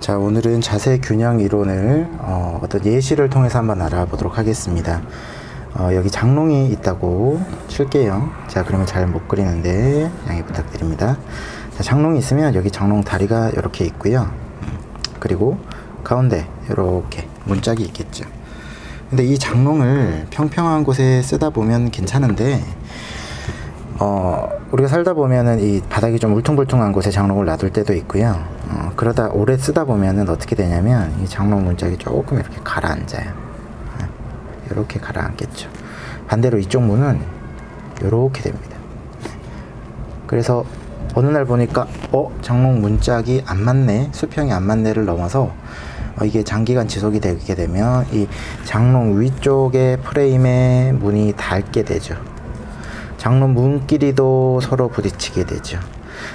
자, 오늘은 자세 균형 이론을 어떤 예시를 통해서 한번 알아보도록 하겠습니다. 여기 장롱이 있다고 칠게요. 자, 그러면 잘 못 그리는데 양해 부탁드립니다. 자, 장롱이 있으면 여기 장롱 다리가 이렇게 있고요. 그리고 가운데 이렇게 문짝이 있겠죠. 근데 이 장롱을 평평한 곳에 쓰다 보면 괜찮은데 우리가 살다 보면은 이 바닥이 좀 울퉁불퉁한 곳에 장롱을 놔둘 때도 있고요. 그러다 오래 쓰다 보면은 어떻게 되냐면 이 장롱 문짝이 조금 이렇게 가라앉아요. 이렇게 가라앉겠죠. 반대로 이쪽 문은 이렇게 됩니다. 그래서 어느 날 보니까 장롱 문짝이 안 맞네, 수평이 안 맞네를 넘어서 이게 장기간 지속이 되게 되면 이 장롱 위쪽의 프레임에 문이 닿게 되죠. 장롱 문끼리도 서로 부딪히게 되죠.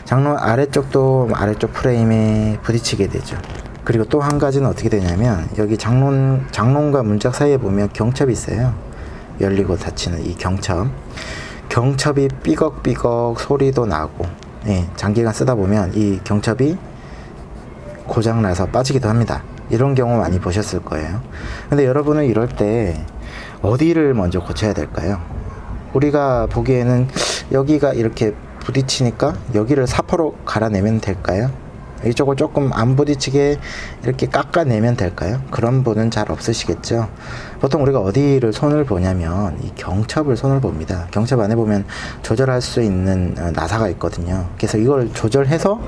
장롱 아래쪽도 아래쪽 프레임에 부딪히게 되죠. 그리고 또 한 가지는 어떻게 되냐면 여기 장롱과 문짝 사이에 보면 경첩이 있어요. 열리고 닫히는 이 경첩이 삐걱삐걱 소리도 나고, 장기간 쓰다 보면 이 경첩이 고장나서 빠지기도 합니다. 이런 경우 많이 보셨을 거예요. 근데 여러분은 이럴 때 어디를 먼저 고쳐야 될까요? 우리가 보기에는 여기가 이렇게 부딪히니까 여기를 사포로 갈아내면 될까요? 이쪽을 조금 안 부딪히게 이렇게 깎아내면 될까요? 그런 분은 잘 없으시겠죠. 보통 우리가 어디를 손을 보냐면 이 경첩을 손을 봅니다. 경첩 안에 보면 조절할 수 있는 나사가 있거든요. 그래서 이걸 조절해서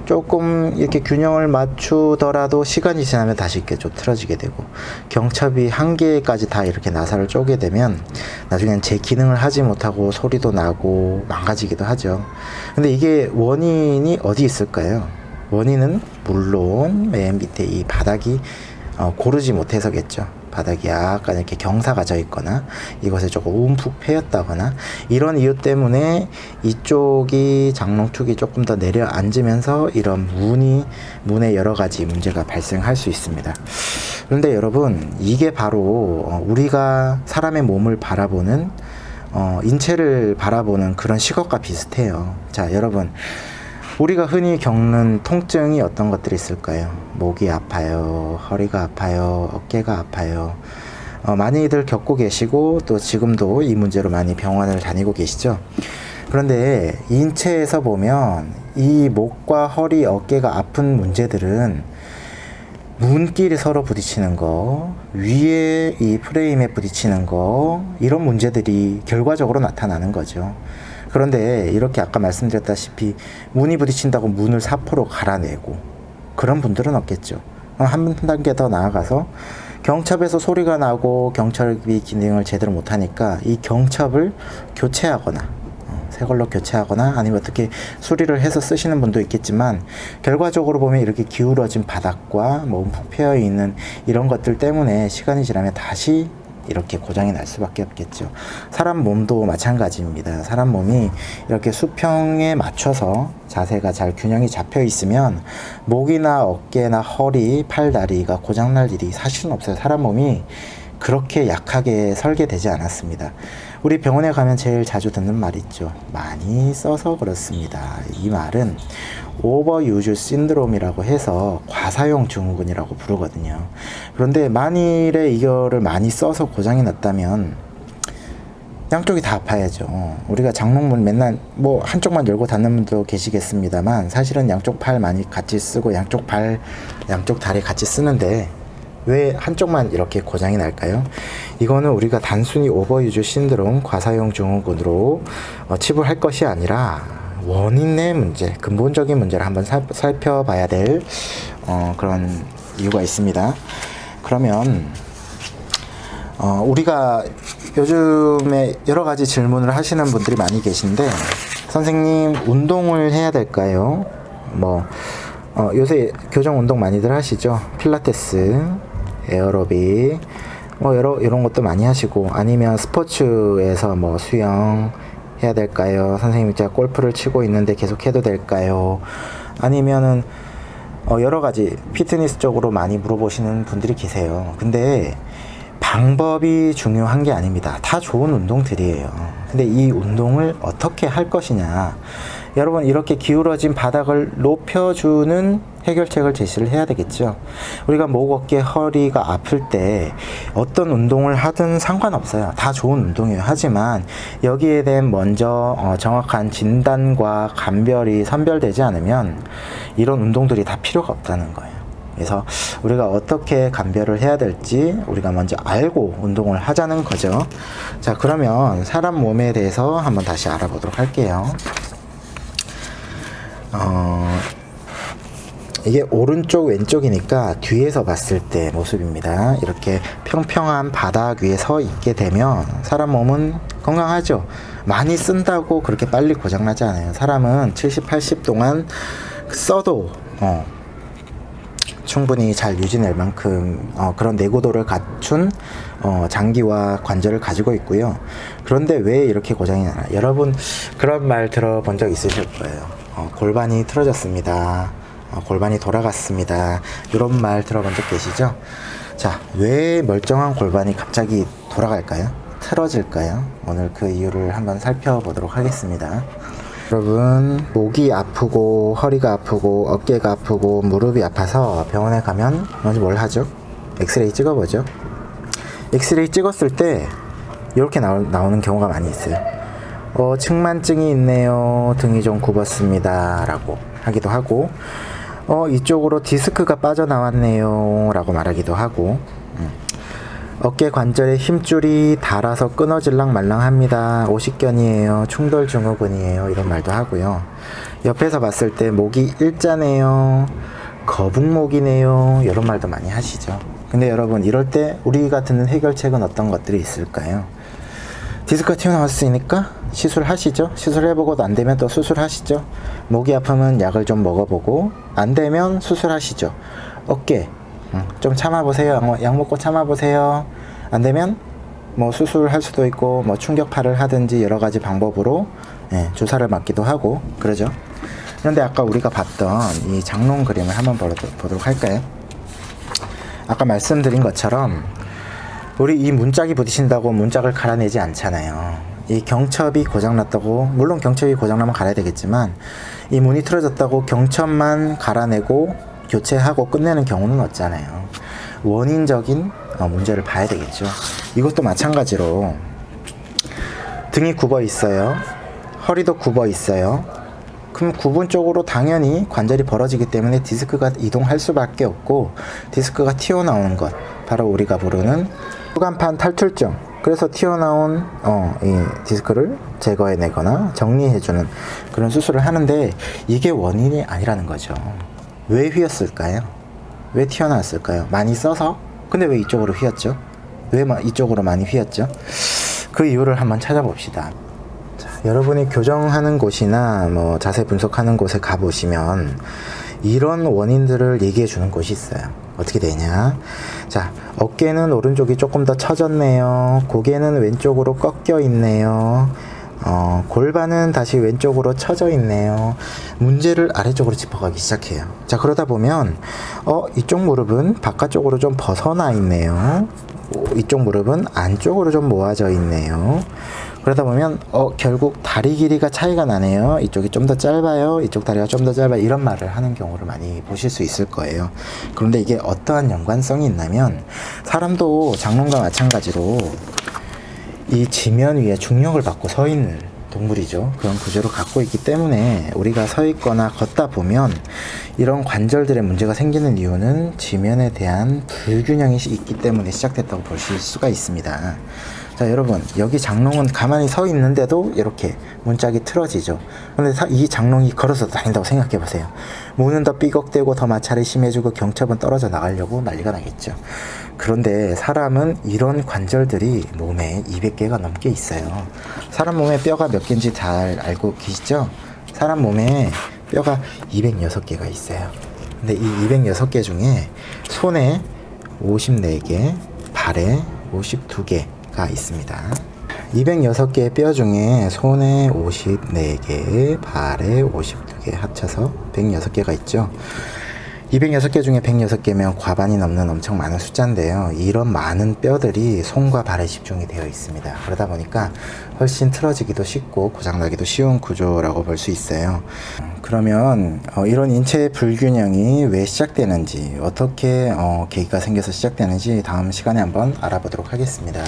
조금 이렇게 균형을 맞추더라도 시간이 지나면 다시 이렇게 좀 틀어지게 되고, 경첩이 한 개까지 다 이렇게 나사를 쪼게 되면 나중엔 제 기능을 하지 못하고 소리도 나고 망가지기도 하죠. 근데 이게 원인이 어디 있을까요? 원인은 물론 맨 밑에 이 바닥이 고르지 못해서겠죠. 바닥이 약간 이렇게 경사가 져 있거나 이것에 조금 움푹 패였다거나 이런 이유 때문에 이쪽이 장롱축이 조금 더 내려앉으면서 이런 문에 여러 가지 문제가 발생할 수 있습니다. 그런데 여러분, 이게 바로 우리가 사람의 몸을 바라보는 인체를 바라보는 그런 시각과 비슷해요. 자, 여러분, 우리가 흔히 겪는 통증이 어떤 것들이 있을까요? 목이 아파요, 허리가 아파요, 어깨가 아파요. 많이들 겪고 계시고 또 지금도 이 문제로 많이 병원을 다니고 계시죠. 그런데 인체에서 보면 이 목과 허리, 어깨가 아픈 문제들은 문끼리 서로 부딪히는 거, 위에 이 프레임에 부딪히는 거, 이런 문제들이 결과적으로 나타나는 거죠. 그런데 이렇게 아까 말씀드렸다시피 문이 부딪힌다고 문을 사포로 갈아내고 그런 분들은 없겠죠. 한 단계 더 나아가서 경첩에서 소리가 나고 경첩이 기능을 제대로 못하니까 이 경첩을 교체하거나 새 걸로 교체하거나 아니면 어떻게 수리를 해서 쓰시는 분도 있겠지만, 결과적으로 보면 이렇게 기울어진 바닥과 움푹 패여 있는 이런 것들 때문에 시간이 지나면 다시 이렇게 고장이 날 수밖에 없겠죠. 사람 몸도 마찬가지입니다. 사람 몸이 이렇게 수평에 맞춰서 자세가 잘 균형이 잡혀 있으면 목이나 어깨나 허리, 팔, 다리가 고장날 일이 사실은 없어요. 사람 몸이 그렇게 약하게 설계되지 않았습니다. 우리 병원에 가면 제일 자주 듣는 말 있죠. 많이 써서 그렇습니다. 이 말은 오버유즈 신드롬이라고 해서 과사용 증후군이라고 부르거든요. 그런데 만일에 이거를 많이 써서 고장이 났다면 양쪽이 다 아파야죠. 우리가 장롱문 맨날 한쪽만 열고 닫는 분도 계시겠습니다만 사실은 양쪽 팔 많이 같이 쓰고 양쪽 발, 양쪽 다리 같이 쓰는데 왜 한쪽만 이렇게 고장이 날까요? 이거는 우리가 단순히 오버유즈 신드롬, 과사용 증후군으로 치부할 것이 아니라 원인의 문제, 근본적인 문제를 한번 살펴봐야 될 그런 이유가 있습니다. 그러면 우리가 요즘에 여러 가지 질문을 하시는 분들이 많이 계신데, 선생님 운동을 해야 될까요? 요새 교정 운동 많이들 하시죠? 필라테스, 에어로빅, 이런 것도 많이 하시고, 아니면 스포츠에서 수영 해야 될까요? 선생님, 제가 골프를 치고 있는데 계속 해도 될까요? 아니면은 여러 가지 피트니스 쪽으로 많이 물어보시는 분들이 계세요. 근데 방법이 중요한 게 아닙니다. 다 좋은 운동들이에요. 근데 이 운동을 어떻게 할 것이냐, 여러분 이렇게 기울어진 바닥을 높여주는 해결책을 제시를 해야 되겠죠. 우리가 목, 어깨, 허리가 아플 때 어떤 운동을 하든 상관없어요. 다 좋은 운동이에요. 하지만 여기에 대한 먼저 정확한 진단과 감별이 선별되지 않으면 이런 운동들이 다 필요가 없다는 거예요. 그래서 우리가 어떻게 감별을 해야 될지 우리가 먼저 알고 운동을 하자는 거죠. 자, 그러면 사람 몸에 대해서 한번 다시 알아보도록 할게요. 이게 오른쪽 왼쪽이니까 뒤에서 봤을 때 모습입니다. 이렇게 평평한 바닥 위에 서 있게 되면 사람 몸은 건강하죠. 많이 쓴다고 그렇게 빨리 고장나지 않아요. 사람은 70, 80 동안 써도 충분히 잘 유지될 만큼 그런 내구도를 갖춘 장기와 관절을 가지고 있고요. 그런데 왜 이렇게 고장이 나나? 여러분 그런 말 들어본 적 있으실 거예요. 골반이 틀어졌습니다. 골반이 돌아갔습니다. 이런 말 들어본 적 계시죠? 자, 왜 멀쩡한 골반이 갑자기 돌아갈까요? 틀어질까요? 오늘 그 이유를 한번 살펴보도록 하겠습니다. 여러분, 목이 아프고 허리가 아프고 어깨가 아프고 무릎이 아파서 병원에 가면 먼저 뭘 하죠? 엑스레이 찍어보죠. 엑스레이 찍었을 때 이렇게 나오는 경우가 많이 있어요. 측만증이 있네요. 등이 좀 굽었습니다. 라고 하기도 하고, 이쪽으로 디스크가 빠져나왔네요. 라고 말하기도 하고, 어깨 관절의 힘줄이 닳아서 끊어질랑 말랑합니다. 오십견이에요. 충돌 증후군이에요. 이런 말도 하고요. 옆에서 봤을 때 목이 일자네요. 거북목이네요. 이런 말도 많이 하시죠. 근데 여러분 이럴 때 우리가 듣는 해결책은 어떤 것들이 있을까요? 디스크가 튀어나왔으니까 시술하시죠. 시술해보고도 안 되면 또 수술하시죠. 목이 아프면 약을 좀 먹어보고 안 되면 수술하시죠. 어깨 좀 참아보세요. 약 먹고 참아보세요. 안 되면 뭐 수술할 수도 있고 뭐 충격파를 하든지 여러 가지 방법으로 주사를 맞기도 하고 그러죠. 그런데 아까 우리가 봤던 이 장롱 그림을 한번 보도록 할까요? 아까 말씀드린 것처럼 우리 이 문짝이 부딪힌다고 문짝을 갈아내지 않잖아요. 이 경첩이 고장났다고, 물론 경첩이 고장나면 갈아야 되겠지만 이 문이 틀어졌다고 경첩만 갈아내고 교체하고 끝내는 경우는 없잖아요. 원인적인 문제를 봐야 되겠죠. 이것도 마찬가지로 등이 굽어 있어요. 허리도 굽어 있어요. 그럼 굽은 쪽으로 당연히 관절이 벌어지기 때문에 디스크가 이동할 수밖에 없고, 디스크가 튀어나오는 것, 바로 우리가 부르는 후간판 탈출증. 그래서 튀어나온 이 디스크를 제거해내거나 정리해주는 그런 수술을 하는데 이게 원인이 아니라는 거죠. 왜 휘었을까요? 왜 튀어나왔을까요? 많이 써서? 근데 왜 이쪽으로 휘었죠? 왜 이쪽으로 많이 휘었죠? 그 이유를 한번 찾아봅시다. 자, 여러분이 교정하는 곳이나 뭐 자세 분석하는 곳에 가보시면 이런 원인들을 얘기해 주는 곳이 있어요. 어떻게 되냐? 자, 어깨는 오른쪽이 조금 더 처졌네요. 고개는 왼쪽으로 꺾여 있네요. 골반은 다시 왼쪽으로 처져 있네요. 문제를 아래쪽으로 짚어가기 시작해요. 자, 그러다 보면 이쪽 무릎은 바깥쪽으로 좀 벗어나 있네요. 이쪽 무릎은 안쪽으로 좀 모아져 있네요. 그러다 보면 결국 다리 길이가 차이가 나네요. 이쪽이 좀 더 짧아요. 이쪽 다리가 좀 더 짧아요. 이런 말을 하는 경우를 많이 보실 수 있을 거예요. 그런데 이게 어떠한 연관성이 있냐면 사람도 장롱과 마찬가지로 이 지면 위에 중력을 받고 서 있는 동물이죠. 그런 구조를 갖고 있기 때문에 우리가 서 있거나 걷다 보면 이런 관절들의 문제가 생기는 이유는 지면에 대한 불균형이 있기 때문에 시작됐다고 보실 수가 있습니다. 자, 여러분, 여기 장롱은 가만히 서 있는데도 이렇게 문짝이 틀어지죠. 그런데 이 장롱이 걸어서 다닌다고 생각해 보세요. 문은 더 삐걱대고 더 마찰이 심해지고 경첩은 떨어져 나가려고 난리가 나겠죠. 그런데 사람은 이런 관절들이 몸에 200개가 넘게 있어요. 사람 몸에 뼈가 몇 개인지 잘 알고 계시죠? 사람 몸에 뼈가 206개가 있어요. 근데 이 206개 중에 손에 54개, 발에 52개가 있습니다. 206개의 뼈 중에 손에 54개, 발에 52개 합쳐서 106개가 있죠. 206개 중에 106개면 과반이 넘는 엄청 많은 숫자인데요. 이런 많은 뼈들이 손과 발에 집중이 되어 있습니다. 그러다 보니까 훨씬 틀어지기도 쉽고 고장나기도 쉬운 구조라고 볼 수 있어요. 그러면 이런 인체 불균형이 왜 시작되는지, 어떻게 계기가 생겨서 시작되는지 다음 시간에 한번 알아보도록 하겠습니다.